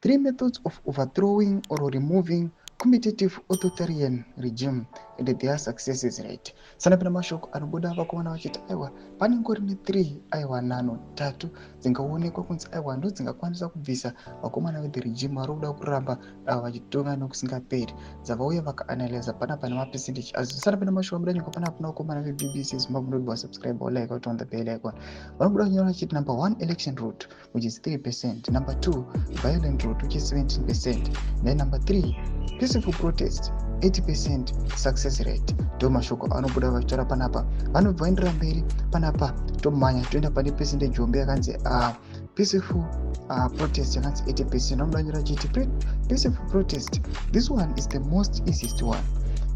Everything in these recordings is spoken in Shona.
3 methods of overthrowing or removing competitive authoritarian regime and their successes rate. Sanapinda mashoko anobuda apa kuona vachiti aiwa panengori ne3 aiwa nhano 3 dzingaonekwa kunzi aiwa ndo dzingakwanisa kubvisa vakomana vethe regime vari kuda kuramba vachitonga nokusingaperi, dzavauya vakaanalyza panapa nemapercentage azo. Sanapinda mashoko anobuda nyika panapa kuna vakomana veBBC Zimbabwe ndotiwa subscribe or like out on the bell icon. Vanobuda kunyora vachiti number 1 election route which is 3%, number 2 violent route which is 17%, then number 3 peaceful protest 80% success rate. Ndo mashoko anobuda vachitaura panapa. Vanobva vaendera mberi panapa tomhanya toenda pane percentage hombe yakanzi peaceful protest yakanzi 80%. Vanobuda nyora chiti peaceful protest, this one is the most easiest one.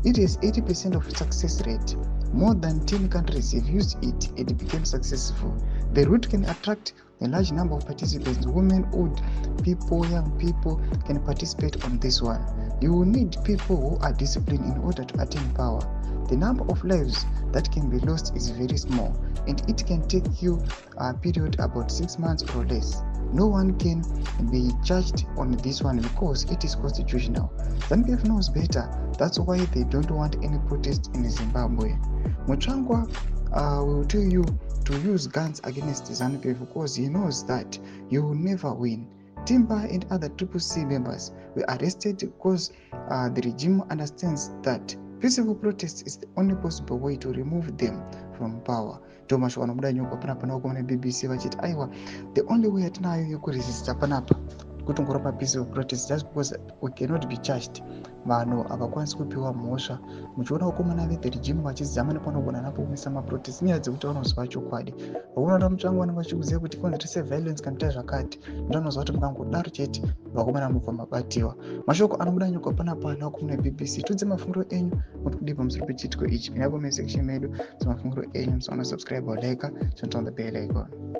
It has 80% of success rate. More than 10 countries have used it and it became successful. The route can attract a large number of participants. Women, old people, young people can participate on this one. You will need people who are disciplined in order to attain power. The number of lives that can be lost is very small, and it can take you a period about 6 months or less. No one can be charged on this one because it is constitutional. ZANU-PF knows better. That's why they don't want any protest in Zimbabwe. Mnangagwa will tell you to use guns against ZANU-PF because he knows that you will never win. Timber and other CCC members were arrested because the regime understands that peaceful protest is the only possible way to remove them from power. Thomas wanobuda nyuko panapa nakomana BBC vachiti aiwa the only way atinayo yekuresista panapa kutongorapa peaceful protest just because we cannot be charged. Vanhu havakwanisi kupiwa mhosva. Muchiona vakomana vethe regime vachizama nepanogona napo kumisa maprotest nyaya dzekuti vanozwa chokwadi. Vakomana mutsvangu vanenge vachikuziva kuti konzerese violence kana kuita zvakati, ndovanozwa kuti mukangodaro chete vakomana munobva mabatiwa. Mashoko anobuda nyuko panapa nakomana BBC. Tudze mafungiro enyu muri kudii pamusoro pechiitiko ichi. Nyapo mesection medu dzemafungiro enyu musaona subscribe or like, turn on the bell icon.